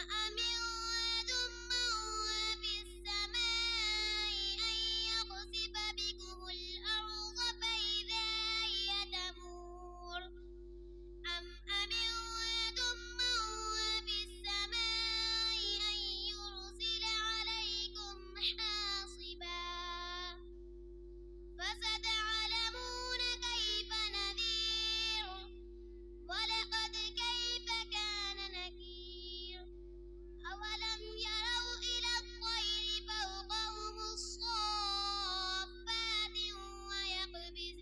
أأمنتم من في السماء أن يخسف بكم الأرض فإذا هي تمور أم أمنتم من في السماء أن يرسل عليكم حاصبا فستعلمون كيف نذير ولقد كيف كان نكير أولم يروا إلى الطير فوقهم الصافات ويقبضن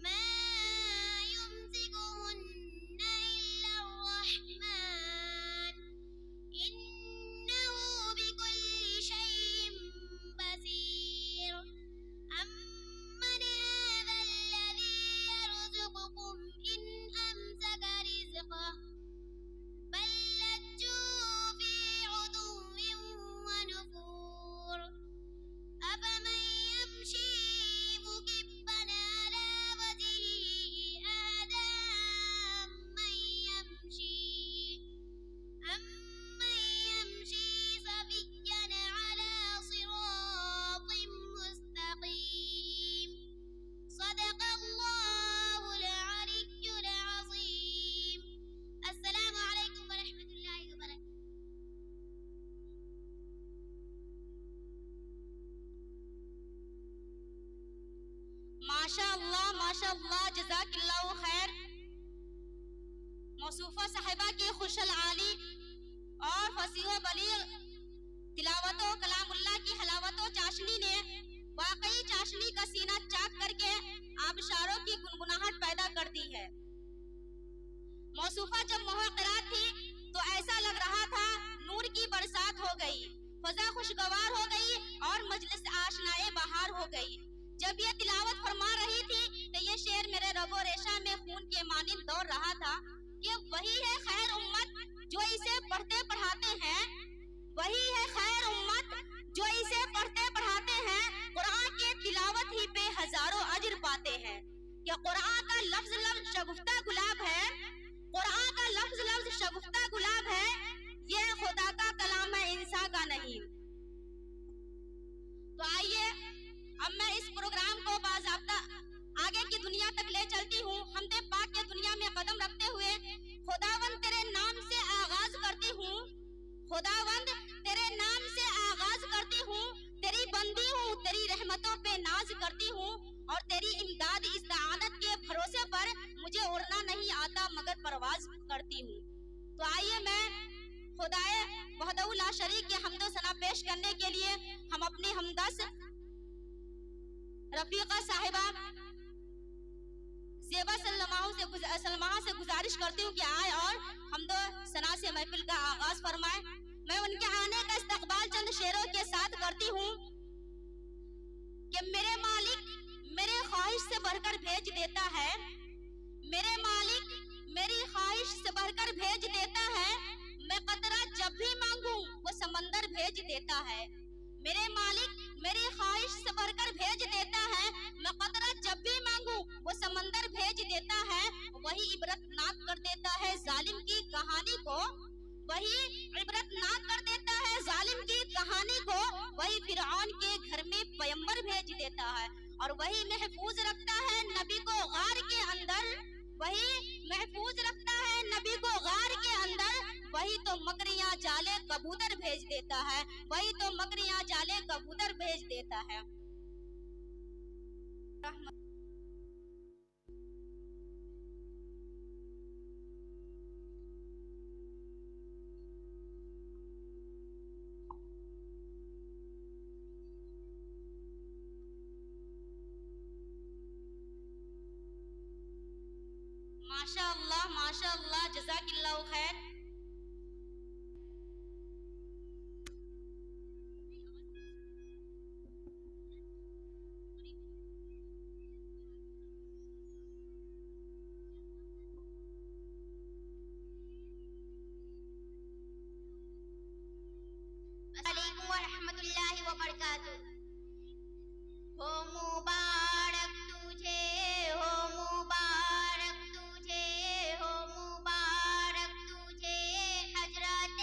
ما يمسكهن إلا الرحمن إنه بكل شيء بصير أمن هذا الذي يرزقكم إن أمسك رزقه بل لجوا في عتو ونفور أفمن يمشي مكبا على وجهه أهدى أمن يمشي سويا على صراط مستقيم صدق الله العلي العظيم. السلام عليكم ورحمة الله وبركاته. ماشاء اللہ جزاک اللہ خیر. موصوفہ صاحبہ کی خوش العالی اور فصیح و بلیغ تلاوت و کلام اللہ کی حلاوت و چاشنی نے واقعی چاشنی کا سینہ چاک کر کے آبشاروں کی گنگناہٹ پیدا کر دی ہے. موصوفہ جب محقرات تھی تو ایسا لگ رہا تھا نور کی برسات ہو گئی، فضا خوشگوار ہو گئی اور مجلس آشنائے بہار ہو گئی. جب یہ تلاوت فرما رہی تھی تو یہ شعر میرے رگ و ریشہ میں خون کے مانند دوڑ رہا تھا کہ وہی ہے خیر امت جو اسے پڑھتے پڑھاتے ہیں، وہی ہے خیر امت جو اسے پڑھتے پڑھاتے ہیں قرآن کے تلاوت ہی پہ ہزاروں اجر پاتے ہیں. کہ قرآن کا لفظ شگفتہ گلاب ہے، قرآن کا لفظ شگفتہ گلاب ہے، یہ خدا کا کلام ہے انسان کا نہیں. تو آئیے اب میں اس پروگرام کو باضابطہ آگے کی دنیا تک لے چلتی ہوں. حمد پاک کے دنیا میں قدم رکھتے ہوئے خداوند تیرے نام سے آغاز کرتی ہوں، خداوند تیرے نام سے آغاز کرتی ہوں، تیری بندی ہوں، تیری رحمتوں پہ ناز کرتی ہوں اور تیری امداد استعانت کے بھروسے پر مجھے اڑنا نہیں آتا مگر پرواز کرتی ہوں. تو آئیے میں خدائے وحدہ لا شریک کے حمد و ثنا پیش کرنے کے لیے ہم اپنی ہمدرد رفیقہ صاحبہ زیبا سلمہ سے گزارش کرتی ہوں کہ آئے اور حمد و ثنا سے محفل کا آغاز فرمائے. میں ان کے آنے کا استقبال چند شعروں کے ساتھ کرتی ہوں کہ میرے مالک میرے خواہش سے بڑھ کر بھیج دیتا ہے، میرے مالک میری خواہش سے بڑھ کر بھیج دیتا ہے، میں قطرہ جب بھی مانگوں وہ سمندر بھیج دیتا ہے. میرے مالک میری خواہش سے بڑھ کر بھیج دیتا ہے، میں قطرہ جب بھی مانگوں وہ سمندر بھیج دیتا ہے. وہی عبرت ناک کر دیتا ہے ظالم کی کہانی کو، وہی عبرت ناک کر دیتا ہے ظالم کی کہانی کو، وہی فرعون کے گھر میں پیمبر بھیج دیتا ہے اور وہی محفوظ رکھتا ہے نبی کو غار کے اندر، وہی محفوظ رکھتا ہے نبی کو غار کے اندر. وہی تو مکریاں جالے کبوتر بھیج دیتا ہے، وہی تو مکریاں جالے کبوتر بھیج دیتا ہے. ماشاء اللہ جزاک اللہ خیر. علیکم ورحمۃ اللہ وبرکاتہ. ہو مبارک تجھے، ہو مبارک تجھے، ہو مبارک تجھے حضرت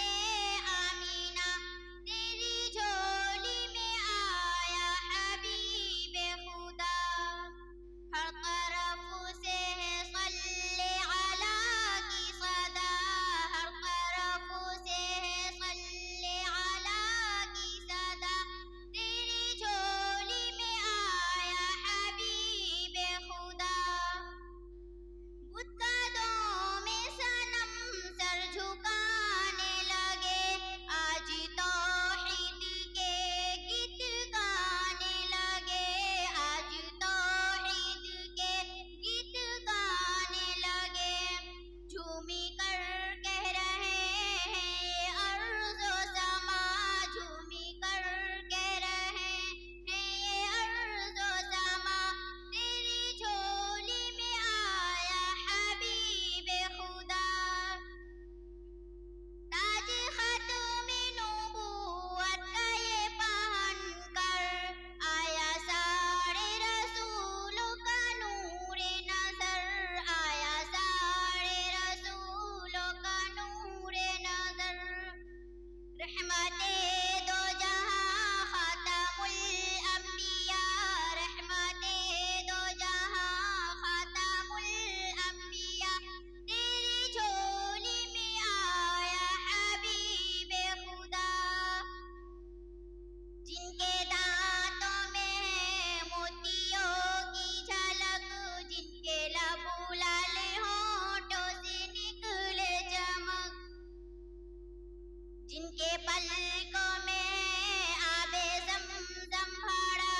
جن کے پلکوں میں آب زمزم بھرا،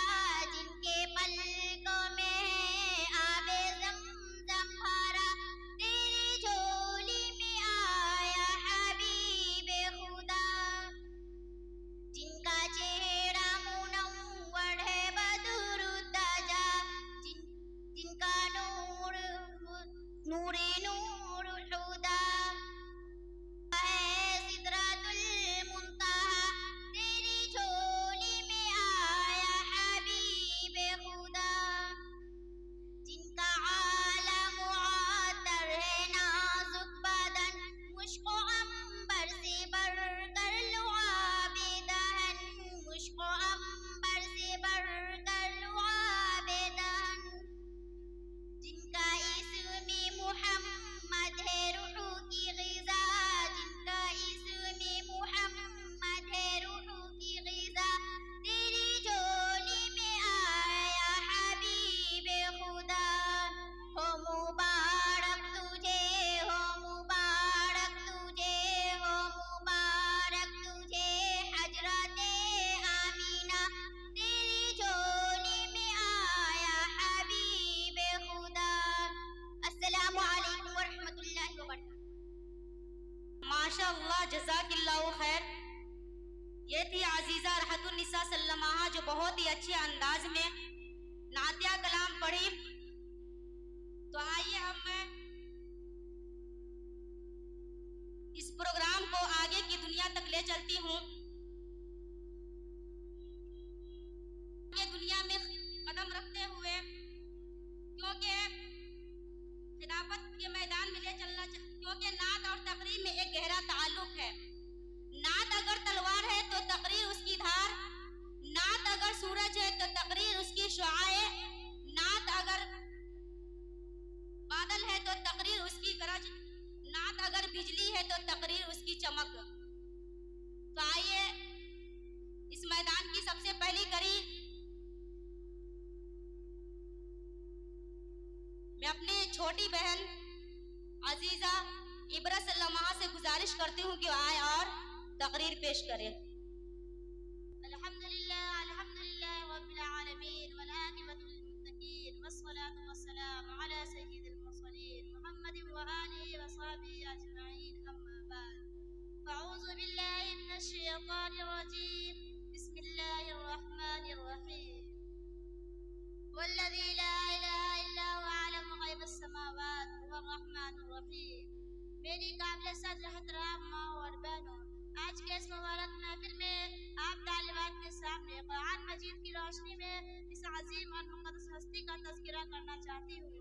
جن کے پلکوں میں آب زمزم بھرا، تیری جھولی میں آیا حبیب خدا، جن کا چہرہ منور ہے بدر الدجا، جن کا نور نور نور الہدی ہے سدرۃ المنتہا، تیری جھولی میں آیا حبیب خدا، جن کا عالم معطر ہے نازک بدن، مشک و عنبر سے بڑھ کر لعاب دہن، مشک و عنبر سے بڑھ کر لعاب دہن، جن کا اسم محمد ہے روح کی غذا، جن کا اسم محمد ہے روح کی غذا، تیری جھولی میں آیا حبیب خدا، ہو مبارک تجھے، ہو مبارک تجھے، ہو مبارک تجھے حضرت آمینہ، تیری جھولی میں آیا حبیب خدا۔ السلام علیکم ورحمۃ اللہ وبرکاتہ۔ ماشاء اللہ، جزاک اللہ خیر۔ یہ تھی عزیزہ رحت النساء سلمہ جو بہت ہی اچھے انداز میں نعتیہ کلام پڑھی۔ تو آئیے اب میں اس پروگرام کو آگے کی دنیا تک لے چلتی ہوں۔ یہ دنیا میں قدم رکھتے ہوئے کیونکہ خلافت کے میدان میں لے چلنا کیونکہ نعت اور تقریر میں ایک گہرا تعلق ہے۔ نعت اگر تلوار ہے تو تقریر اس کی دھار، نعت اگر سورج ہے تو تقریر اس کی شعاع، نعت اگر بادل ہے تو تقریر اس کی گرج، نعت اگر بجلی ہے تو تقریر اس کی چمک۔ تو آئیے اس میدان کی سب سے پہلی کڑی میں اپنی چھوٹی بہن عزیزہ عبرہ سلمہ سے گزارش کرتی ہوں کہ آئے اور تقریر پیش کرے۔ الحمدللہ رب العالمین والعاقبۃ للمتقین والصلاة والسلام علی سید المرسلین محمد وآلہ وصحبہ اجمعین، اما بعد، فاعوذ باللہ من الشیطان الرجیم، بسم اللہ الرحمن الرحیم، والذی لا الہ الا هو عالم غیب السماوات هو الرحمن الرحیم۔ میری قابل صدر احترام ماں اور بہنوں، آج کے اس مبارک محفل میں آپ طالبات کے سامنے قرآن مجید کی روشنی میں اس عظیم اور مقدس ہستی کا تذکرہ کرنا چاہتی ہوں،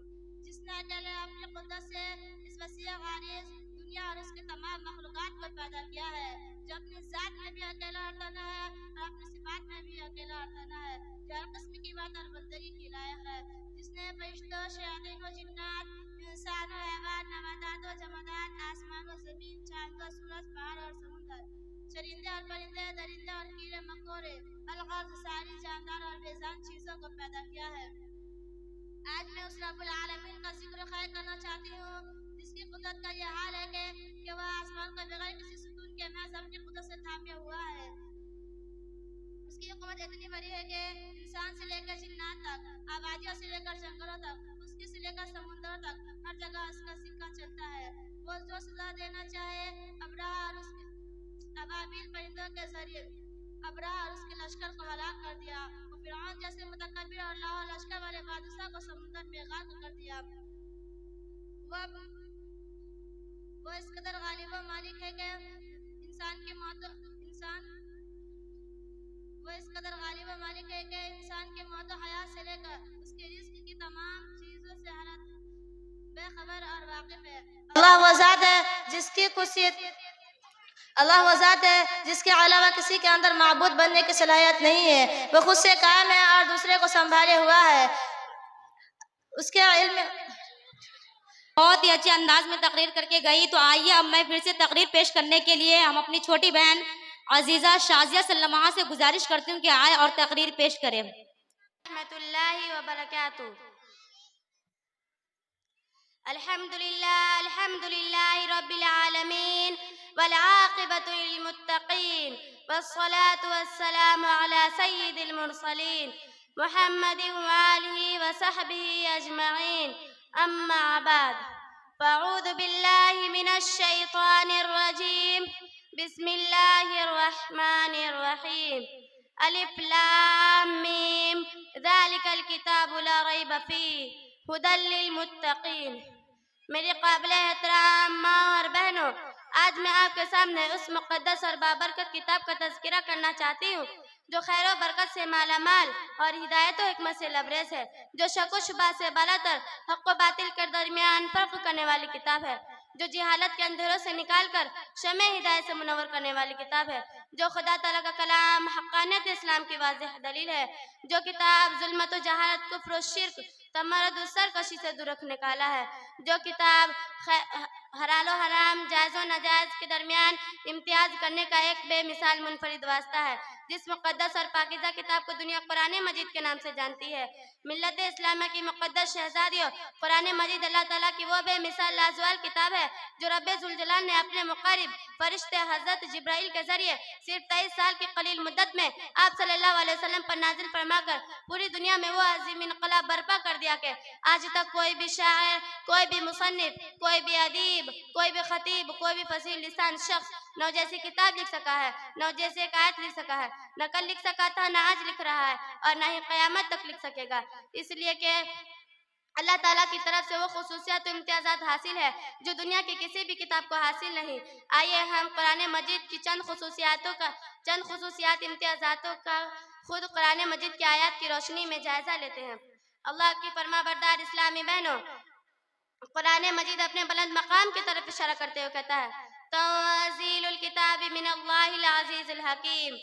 جس نے اکیلے اپنے قدرت سے اس وسیع غارض دنیا اور اس کے تمام مخلوقات کو پیدا کیا ہے، جو اپنی ذات میں بھی اکیلا اور تنہا ہے اور اپنی صفات میں بھی اکیلا اور تنہا ہے، جو ہر قسم کی بات اور بندگی کی لائق ہے، جس نے فرشتوں، شیاطین و جنات، انسان و حیوان، نباتات و جمادات، آسمان و زمین، چاند و سورج، پہاڑ اور سمندر، چرندے اور پرندے، درندے اور کیڑے مکوڑے، الغرض ساری جاندار اور بے جان چیزوں کو پیدا کیا ہے۔ آج میں اس رب العالمین کا ذکر خیر کرنا چاہتی ہوں جس کی قدرت کا یہ حال ہے کہ وہ آسمان کو بغیر کسی ستون کے محض اپنی قدرت سے تھامے ہوا ہے۔ اس کی قوت اتنی بڑی ہے کہ انسان سے لے کر جنات تک، آبادیوں سے لے کر جنگلوں تک، خشکی سے لے کر سمندروں تک، ہر جگہ اس کا سکہ چلتا ہے۔ وہ جو سزا دینا چاہے ابرہہ اور اس کے ابابیل پرندوں کے ذریعے ابرہہ اور اس کے لشکر کو ہلاک کر دیا، وہ فرعون جیسے متکبر اور لاہو لشکر والے بادشاہ کو سمندر میں غرق کر دیا۔ وہ اس قدر غالب و مالک ہے کہ انسان کی موت و حیات سے لے کر اس کے رزق کی تمام چیزوں سے ہر بے خبر اور واقف ہے۔ اللہ وہ ذات ہے جس کے علاوہ کسی کے اندر معبود بننے کی صلاحیت نہیں ہے، وہ خود سے قائم ہے اور دوسرے کو سنبھالے ہوا ہے، اس کے علم بہت ہی اچھے انداز میں تقریر کر کے گئی۔ تو آئیے اب میں پھر سے تقریر پیش کرنے کے لیے ہم اپنی چھوٹی بہن عزیزہ شازیہ سلمہ سے گزارش کرتی ہوں کہ آئے اور تقریر پیش کریں۔ رحمۃ اللہ وبرکاتہ۔ الحمد لله رب العالمين والعاقبة للمتقين والصلاة والسلام على سيد المرسلين محمد وآله وصحبه أجمعين أما بعد فأعوذ بالله من الشيطان الرجيم بسم الله الرحمن الرحيم ألف لام ميم ذلك الكتاب لا ريب فيه هدى للمتقین۔ میری قابل احترام ماں اور بہنوں، آج میں آپ کے سامنے اس مقدس اور بابرکت کتاب کا تذکرہ کرنا چاہتی ہوں جو خیر و برکت سے مالا مال اور ہدایت و حکمت سے لبریز ہے، جو شک و شبہ سے بالاتر حق و باطل کے درمیان فرق کرنے والی کتاب ہے، جو جہالت کے اندھیروں سے نکال کر شمع ہدایت سے منور کرنے والی کتاب ہے، جو خدا تعالیٰ کا کلام حقانیت اسلام کی واضح دلیل ہے، جو کتاب ظلمت و جہالت کفر و شرک تمرد و سرکشی سے دور رکھنے کا آلہ ہے، جو کتاب حلال و حرام جائز و ناجائز کے درمیان امتیاز کرنے کا ایک بے مثال منفرد واسطہ ہے، جس مقدس اور پاکیزہ کتاب کو دنیا قرآن مجید کے نام سے جانتی ہے۔ ملت اسلامیہ کی مقدس شہزادیوں، قرآن مجید اللہ تعالیٰ کی وہ بے مثال لازوال کتاب ہے جو رب ذوالجلال نے اپنے مقرب فرشتے حضرت جبرائیل کے ذریعے صرف 23 سال کی قلیل مدت میں آپ صلی اللہ علیہ وسلم پر نازل فرما کر پوری دنیا میں وہ عظیم انقلاب برپا کر دیا کہ آج تک کوئی بھی شاعر، کوئی بھی مصنف، کوئی بھی ادیب، کوئی بھی خطیب، کوئی بھی فصیح لسان شخص نہ جیسی کتاب لکھ سکا ہے، نہ جیسے ایک آیت لکھ سکا ہے، نہ کل لکھ سکا تھا، نہ آج لکھ رہا ہے اور نہ ہی قیامت تک لکھ سکے گا، اس لیے کہ اللہ تعالیٰ کی طرف سے وہ خصوصیات و امتیازات حاصل ہے جو دنیا کی کسی بھی کتاب کو حاصل نہیں۔ آئیے ہم قرآن مجید کی چند خصوصیات امتیازاتوں کا خود قرآن مجید کی آیات کی روشنی میں جائزہ لیتے ہیں۔ اللہ کی فرما بردار اسلامی بہنوں، قرآن مجید اپنے بلند مقام کی طرف اشارہ کرتے ہوئے کہتا ہے تنزیل الکتاب من اللہ العزیز الحکیم،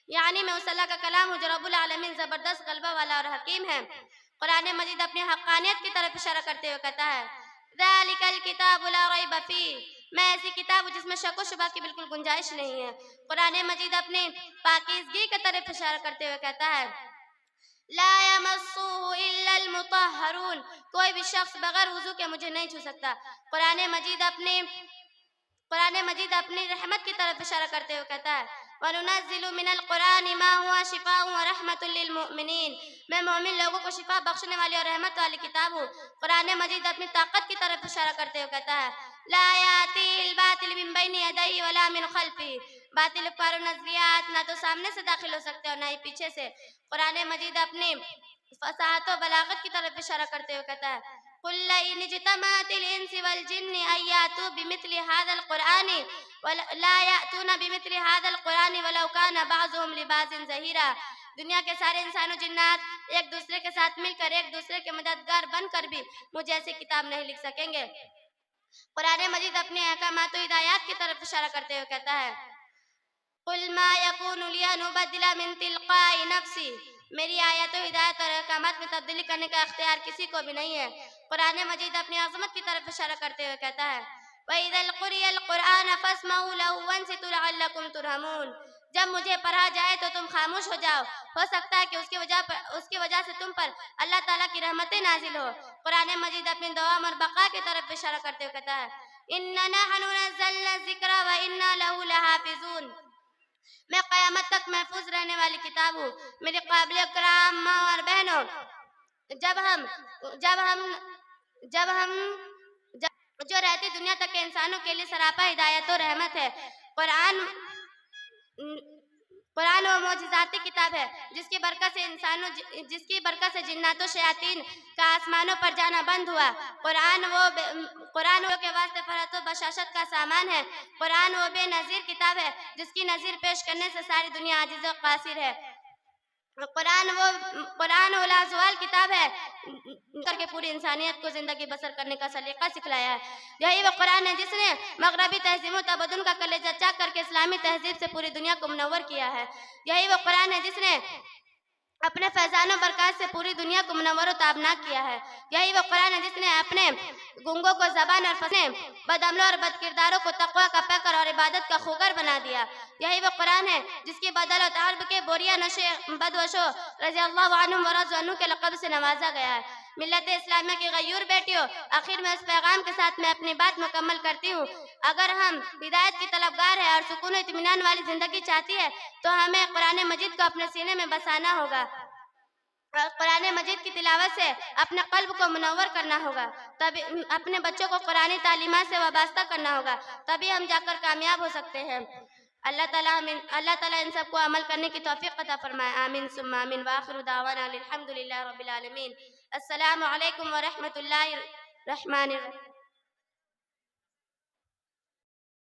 یعنی میں اس اللہ کا کلام ہوں جو رب العالمین زبردست غلبہ والا اور حکیم ہے۔ قرآن مجید اپنی حقانیت کی طرف اشارہ کرتے ہوئے کہتا ہے ذالک الکتاب لا ریب فیہ، میں ایسی کتاب ہوں جس میں شک و شبہ کی بالکل گنجائش نہیں ہے۔ قرآن مجید اپنی پاکیزگی کی طرف اشارہ کرتے ہوئے کہتا ہے لا یمسہ الا المطہرون، کوئی بھی شخص بغیر وضو کے مجھے نہیں چھو سکتا۔ قرآن مجید اپنی رحمت کی طرف اشارہ کرتے ہوئے کہتا ہے وَنُنَزِّلُ مِنَ الْقُرْآنِ مَا هُوَ شِفَاءٌ وَرَحْمَةٌ لِّلْمُؤْمِنِينَ، میں مومن لوگوں کو شفا بخشنے والی اور رحمت والی کتاب ہوں۔ قرآن مجید اپنی طاقت کی طرف اشارہ کرتے ہوئے کہتا ہے لا یأتیہ الباطل من بین یدیہ ولا من خلفہ، باطل افکار و نظریات نہ تو سامنے سے داخل ہو سکتے اور نہ ہی پیچھے سے۔ قرآن مجید اپنی فصاحت و بلاغت کی طرف اشارہ کرتے ہوئے کہتا ہے قُلْ لَئِنِ اجْتَمَعَتِ الْإِنسُ وَالْجِنُّ أَن يَأْتُوا بِمِثْلِ هَذَا الْقُرْآنِ لَا يَأْتُونَ بِمِثْلِ هَذَا الْقُرْآنِ وَلَوْ كَانَ بَعْضُهُمْ لِبَعْضٍ ظَهِيرًا، دنیا کے سارے انسان و جنات ایک دوسرے کے ساتھ مل کر ایک دوسرے کے مددگار بن کر بھی مجھ ایسی کتاب نہیں لکھ سکیں گے۔ قرآن مجید اپنے احکامات و ہدایات کی طرف اشارہ کرتے ہوئے کہتا ہے قُلْ مَا يَكُونُ لِي أَنْ أُبَدِّلَ مِنْ تِلْقَاءِ نَفْسِي، میری آیات و ہدایت اور احکامات میں تبدیلی کرنے کا اختیار کسی کو بھی نہیں ہے۔ قرآن مجید اپنی عظمت کی طرف اشارہ کرتے ہوئے کہتا ہے وَإِذَا قُرِئَ الْقُرْآنُ فَاسْمَعُوا لَهُ وَانصِتُوا لَعَلَّكُمْ تُرْحَمُونَ، جب مجھے پڑھا جائے تو تم خاموش ہو جاؤ، ہو سکتا ہے کہ اس کی وجہ سے تم پر اللہ تعالیٰ کی رحمتیں نازل ہو۔ قرآن مجید اپنی دوام اور بقا کی طرف اشارہ کرتے ہوئے کہتا ہے إِنَّا نَحْنُ نَزَّلْنَا الذِّكْرَ وَإِنَّا لَهُ لَحَافِظُونَ، میں قیامت تک محفوظ رہنے والی کتاب ہوں۔ میری قابل اکرام ماں اور بہنوں، جو رہتی دنیا تک کے انسانوں کے لیے سراپا ہدایت و رحمت ہے۔ قرآن وہ معجزاتی کتاب ہے جس کی برکت سے جنات و شیاطین کا آسمانوں پر جانا بند ہوا۔ قرآن وہ کے واسطے فرحت و بشاشت کا سامان ہے۔ قرآن وہ بے نظیر کتاب ہے جس کی نظیر پیش کرنے سے ساری دنیا عاجز و قاصر ہے۔ قرآن وہ لازوال کتاب ہے کر کے پوری انسانیت کو زندگی بسر کرنے کا سلیقہ سکھلایا ہے۔ یہی وہ قرآن ہے جس نے مغربی تہذیب و تمدن کا کلیجہ چاک کر کے اسلامی تہذیب سے پوری دنیا کو منور کیا ہے۔ یہی وہ قرآن ہے جس نے اپنے فیضان و برکات سے پوری دنیا کو منور و تابناک کیا ہے۔ یہی وہ قرآن ہے جس نے اپنے گنگوں کو زبان اور فصلیں، بد عملوں اور بد کرداروں کو تقویٰ کا پیکر اور عبادت کا خوگر بنا دیا۔ یہی وہ قرآن ہے جس کی بدولت عرب کے بوریا نشے بدوشو رضی اللہ عنہم ورضوا عنہ کے لقب سے نوازا گیا ہے۔ ملت اسلامیہ کی غیور بیٹیوں، آخر میں اس پیغام کے ساتھ میں اپنی بات مکمل کرتی ہوں۔ اگر ہم ہدایت کی طلبگار ہیں اور سکون و اطمینان والی زندگی چاہتی ہے تو ہمیں قرآن مجید کو اپنے سینے میں بسانا ہوگا اور قرآن مجید کی تلاوت سے اپنے قلب کو منور کرنا ہوگا، تبھی اپنے بچوں کو قرآنی تعلیمات سے وابستہ کرنا ہوگا، تبھی ہم جا کر کامیاب ہو سکتے ہیں۔ اللہ تعالیٰ ان سب کو عمل کرنے کی توفیق عطا فرمائے، آمین ثم آمین، وآخر دعوانا الحمدللہ رب العالمین۔ السلام علیکم ورحمۃ اللہ الرحمن الرحیم۔